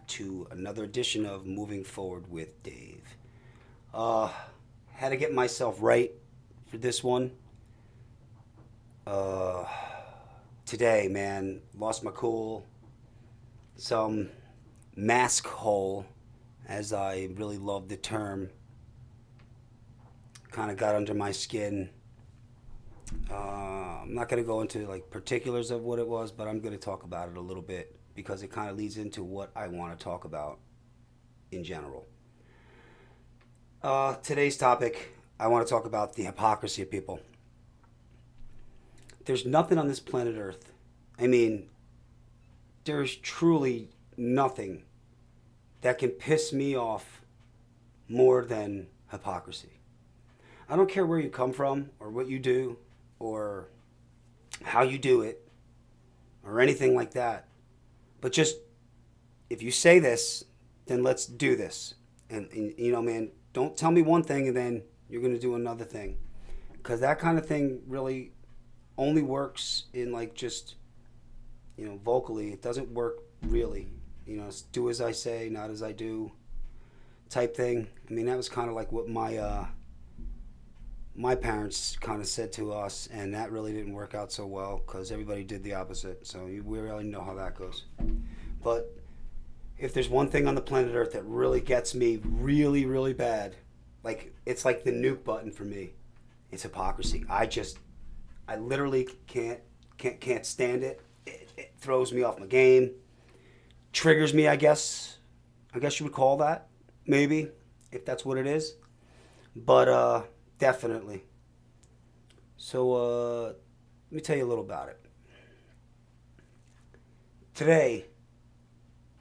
back to another edition of Moving Forward with Dave. Had to get myself right for this one. Uh, Today, man, lost my cool. Some mask hole, as I really love the term, kind of got under my skin. I'm not going to go into like particulars of what it was, but I'm going to talk about it a little bit because it kind of leads into what I want to talk about in general. Today's topic, I want to talk about the hypocrisy of people. There's nothing on this planet Earth. I mean, there's truly nothing that can piss me off more than hypocrisy. I don't care where you come from or what you do or how you do it or anything like that. But just if you say this, then let's do this. And you know, man, don't tell me one thing and then you're going to do another thing. Because that kind of thing really only works in like just, vocally. It doesn't work really. Do as I say, not as I do type thing. I mean, that was kind of like what my parents kind of said to us, and that really didn't work out so well because everybody did the opposite. So we really know how that goes. But if there's one thing on the planet Earth that really gets me really, really bad, like it's like the nuke button for me, it's hypocrisy. I literally can't stand it. It throws me off my game, triggers me. I guess you would call that, maybe, if that's what it is. But definitely. So let me tell you a little about it. Today,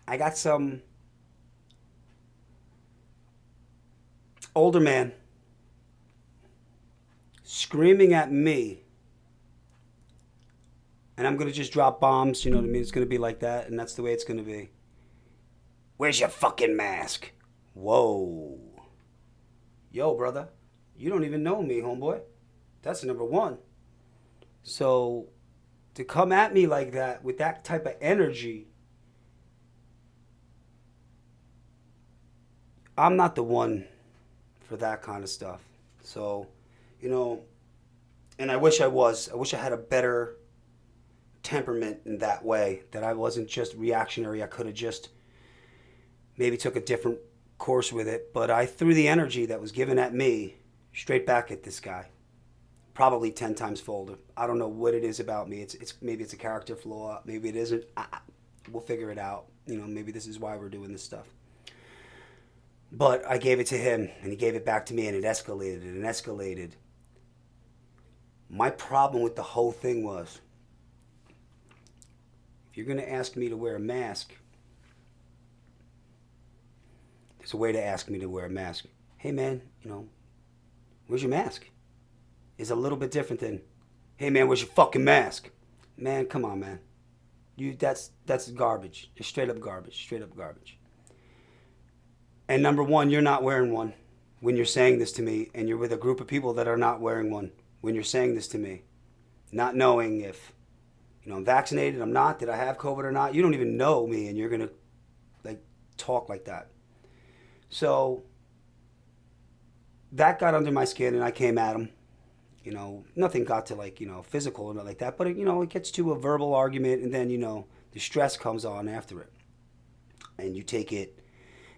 I got some older man screaming at me, and I'm going to just drop bombs, you know what I mean? It's going to be like that, and that's the way it's going to be. Where's your fucking mask? Whoa. Yo, brother, you don't even know me, homeboy. That's number one. So, to come at me like that, with that type of energy, I'm not the one for that kind of stuff. So, and I wish I was. I wish I had a better temperament in that way, that I wasn't just reactionary. I could have just maybe took a different course with it, but I threw the energy that was given at me straight back at this guy, probably 10 times fold. I don't know what it is about me. It's maybe it's a character flaw, maybe it isn't. We'll figure it out. Maybe this is why we're doing this stuff. But I gave it to him and he gave it back to me, and it escalated and escalated. My problem with the whole thing was, if you're going to ask me to wear a mask, there's a way to ask me to wear a mask. Hey man, where's your mask? Is a little bit different than, hey man, where's your fucking mask? Man, come on, man. That's garbage. It's straight up garbage. Straight up garbage. And number one, you're not wearing one when you're saying this to me, and you're with a group of people that are not wearing one when you're saying this to me, not knowing if I'm vaccinated, I'm not, did I have COVID or not. You don't even know me, and you're gonna talk like that. So that got under my skin, and I came at him. Nothing got to physical or nothing like that, but it gets to a verbal argument, and then the stress comes on after it, and you take it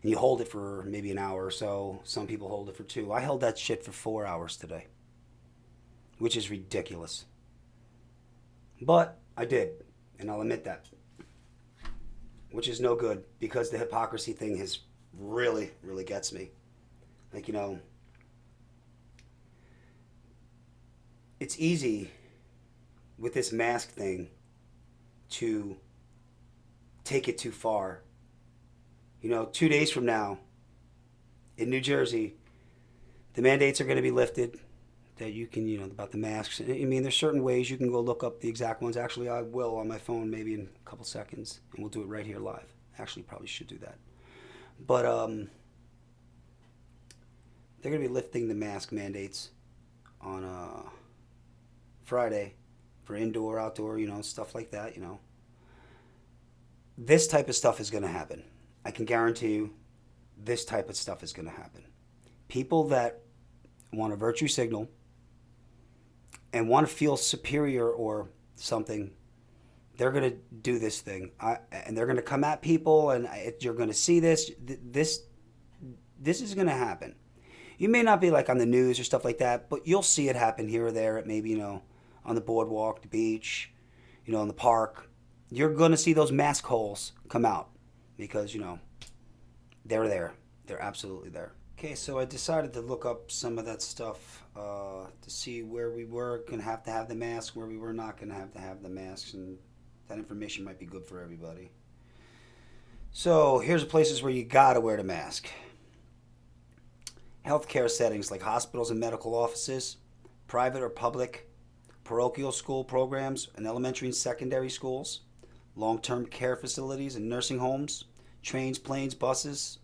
and you hold it for maybe an hour or so. Some people hold it for 2. I held that shit for 4 hours today, which is ridiculous. But I did, and I'll admit that, which is no good because the hypocrisy thing has really, really gets me. It's easy with this mask thing to take it too far. 2 days from now in New Jersey, the mandates are going to be lifted that you can, about the masks. I mean, there's certain ways you can go look up the exact ones. Actually, I will on my phone maybe in a couple seconds, and we'll do it right here live. Actually, probably should do that. But they're going to be lifting the mask mandates on Friday for indoor, outdoor, stuff like that. This type of stuff is going to happen. I can guarantee you this type of stuff is going to happen. People that want a virtue signal and want to feel superior or something, they're going to do this thing. And they're going to come at people, and you're going to see this. This is going to happen. You may not be like on the news or stuff like that, but you'll see it happen here or there at maybe, on the boardwalk, the beach, in the park. You're going to see those mask holes come out because, they're there. They're absolutely there. Okay, so I decided to look up some of that stuff to see where we were going to have the mask, where we were not going to have the masks, and that information might be good for everybody. So here's the places where you got to wear the mask. Healthcare settings like hospitals and medical offices, private or public, parochial school programs and elementary and secondary schools, long-term care facilities and nursing homes, trains, planes, buses,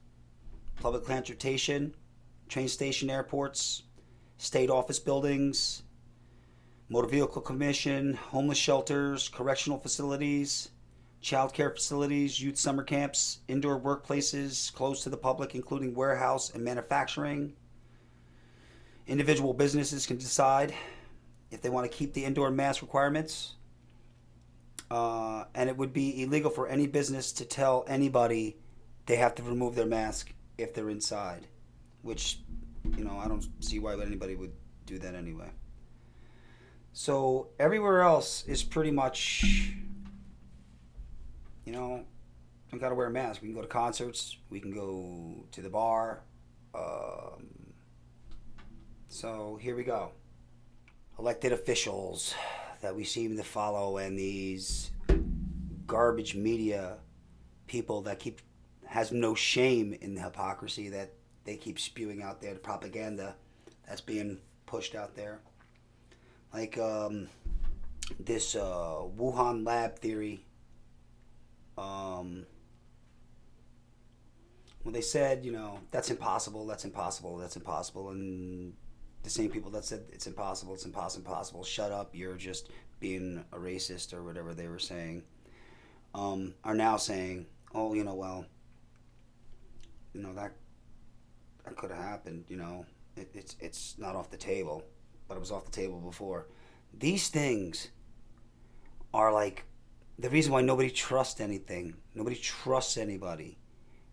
public transportation, train station airports, state office buildings, motor vehicle commission, homeless shelters, correctional facilities, child care facilities, youth summer camps, indoor workplaces closed to the public, including warehouse and manufacturing. Individual businesses can decide if they want to keep the indoor mask requirements. And it would be illegal for any business to tell anybody they have to remove their mask if they're inside, which, I don't see why anybody would do that anyway. So everywhere else is pretty much, don't got to wear a mask. We can go to concerts. We can go to the bar. So here we go. Elected officials that we seem to follow, and these garbage media people that has no shame in the hypocrisy that they keep spewing out there, the propaganda that's being pushed out there. Like this Wuhan lab theory. When they said, that's impossible, and the same people that said it's impossible, shut up, you're just being a racist or whatever they were saying, are now saying, oh, that could have happened, it's not off the table, but it was off the table before. These things are like the reason why nobody trusts anything. Nobody trusts anybody,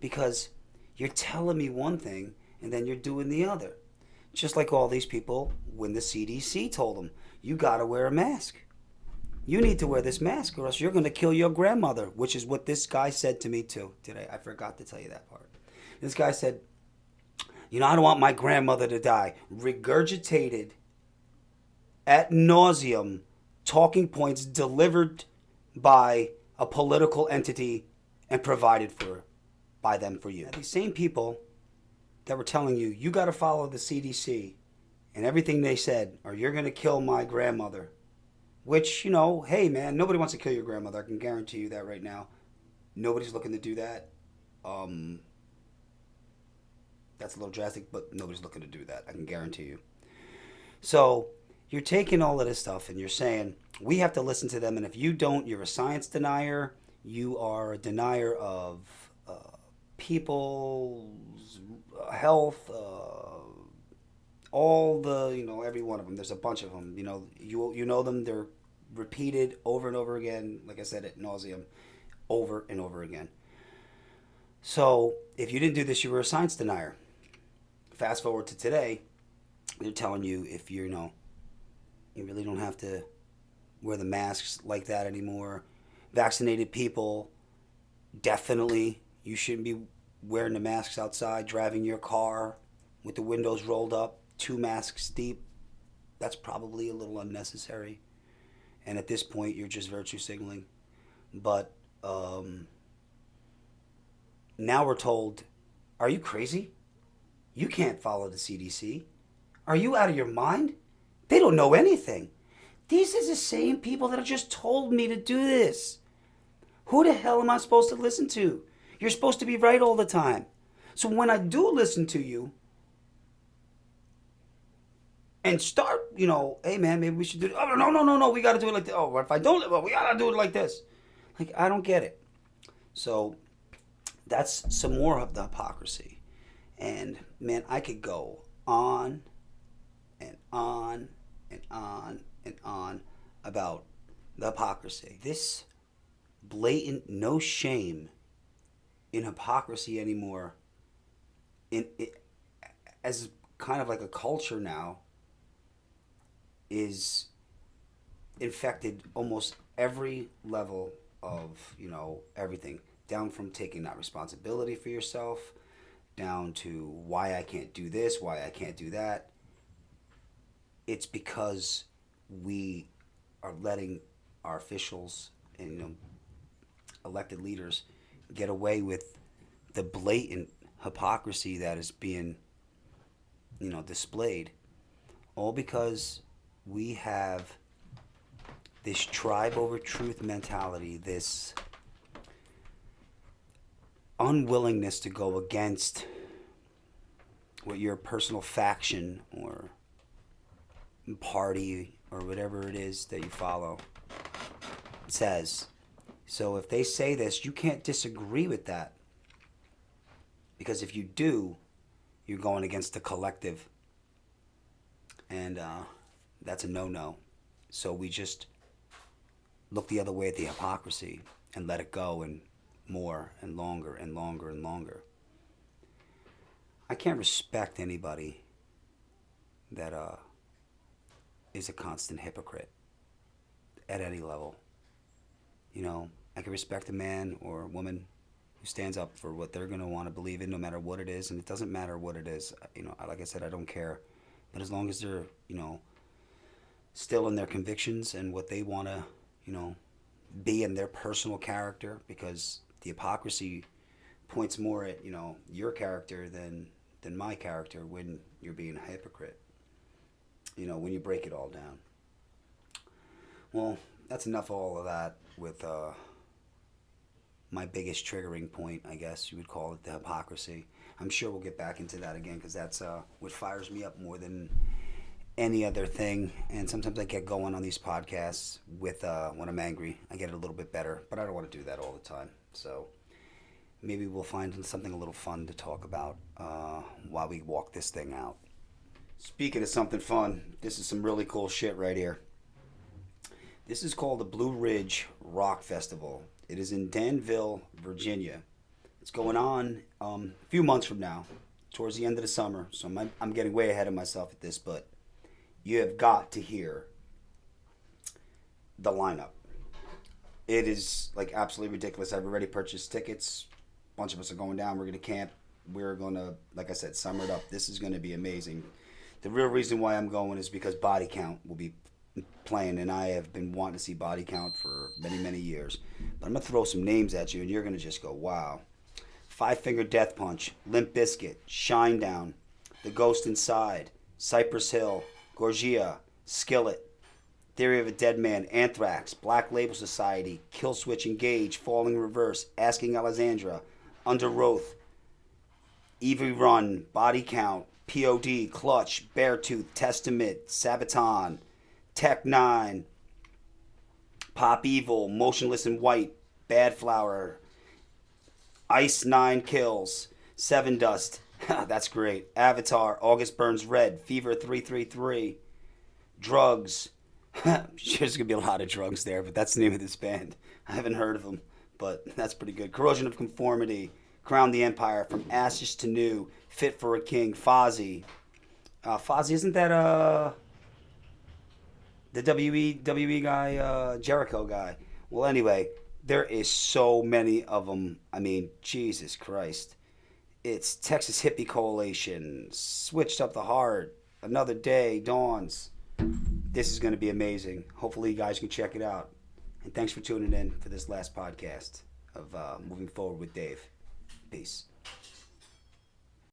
because you're telling me one thing and then you're doing the other. Just like all these people when the CDC told them, you got to wear a mask. You need to wear this mask or else you're going to kill your grandmother, which is what this guy said to me too. I forgot to tell you that part. This guy said, I don't want my grandmother to die. Regurgitated ad nauseum talking points delivered by a political entity and provided by them for you. Now, these same people that were telling you, you got to follow the CDC and everything they said, or you're going to kill my grandmother. Which, hey man, nobody wants to kill your grandmother. I can guarantee you that right now. Nobody's looking to do that. That's a little drastic, but nobody's looking to do that. I can guarantee you. So you're taking all of this stuff and you're saying, we have to listen to them. And if you don't, you're a science denier. You are a denier of people's health, all the, every one of them. There's a bunch of them. You know them. They're repeated over and over again. Like I said, ad nauseum, over and over again. So if you didn't do this, you were a science denier. Fast forward to today, they're telling you if you really don't have to wear the masks like that anymore. Vaccinated people, definitely, you shouldn't be wearing the masks outside, driving your car with the windows rolled up, 2 masks deep. That's probably a little unnecessary. And at this point, you're just virtue signaling. But now we're told, are you crazy? You can't follow the CDC. Are you out of your mind? They don't know anything. These are the same people that have just told me to do this. Who the hell am I supposed to listen to? You're supposed to be right all the time. So when I do listen to you and start, hey man, maybe we should do it. Oh, no, we got to do it like this. Oh, if I don't, well, we got to do it like this. Like, I don't get it. So That's some more of the hypocrisy. And man, I could go on and on and on and on about the hypocrisy. This blatant no shame in hypocrisy anymore in it, as kind of like a culture now is infected almost every level of everything, down from taking that responsibility for yourself, down to why I can't do this, why I can't do that. It's because we are letting our officials and elected leaders get away with the blatant hypocrisy that is being displayed, all because we have this tribe over truth mentality, this unwillingness to go against what your personal faction or party or whatever it is that you follow says. So if they say this, you can't disagree with that, because if you do, you're going against the collective, and that's a no-no. So we just look the other way at the hypocrisy and let it go, and more and longer and longer and longer. I can't respect anybody that is a constant hypocrite at any level. I can respect a man or a woman who stands up for what they're going to want to believe in, no matter what it is, and it doesn't matter what it is. Like I said, I don't care. But as long as they're, still in their convictions and what they want to, be in their personal character, because the hypocrisy points more at, your character than my character when you're being a hypocrite, when you break it all down. Well, that's enough of all of that with my biggest triggering point, I guess you would call it, the hypocrisy. I'm sure we'll get back into that again, because that's what fires me up more than any other thing. And sometimes I get going on these podcasts with when I'm angry. I get it a little bit better, but I don't want to do that all the time. So maybe we'll find something a little fun to talk about while we walk this thing out. Speaking of something fun, this is some really cool shit right here. This is called the Blue Ridge Rock Festival. It is in Danville, Virginia. It's going on a few months from now, towards the end of the summer. So I'm getting way ahead of myself at this, but you have got to hear the lineup. It is like absolutely ridiculous. I've already purchased tickets. A bunch of us are going down. We're going to camp. We're going to, like I said, summer it up. This is going to be amazing. The real reason why I'm going is because Body Count will be playing, and I have been wanting to see Body Count for many, many years. But I'm going to throw some names at you, and you're going to just go, wow. Five Finger Death Punch, Limp Bizkit, Shinedown, The Ghost Inside, Cypress Hill, Gorgia, Skillet, Theory of a Dead Man, Anthrax, Black Label Society, Killswitch Engage, Falling Reverse, Asking Alexandra, Under Oath, Evie Run, Body Count, POD, Clutch, Beartooth, Testament, Sabaton, Tech Nine, Pop Evil, Motionless in White, Bad Flower, Ice Nine Kills, Seven Dust, that's great, Avatar, August Burns Red, Fever 333, Drugs. There's going to be a lot of drugs there, but that's the name of this band. I haven't heard of them, but that's pretty good. Corrosion of Conformity, Crown the Empire, From Ashes to New, Fit for a King, Fozzy. Fozzy, isn't that the WWE guy, Jericho guy? Well, anyway, there is so many of them. I mean, Jesus Christ. It's Texas Hippie Coalition, Switched Up the Heart, Another Day Dawns. This is going to be amazing. Hopefully you guys can check it out. And thanks for tuning in for this last podcast of Moving Forward with Dave. Peace.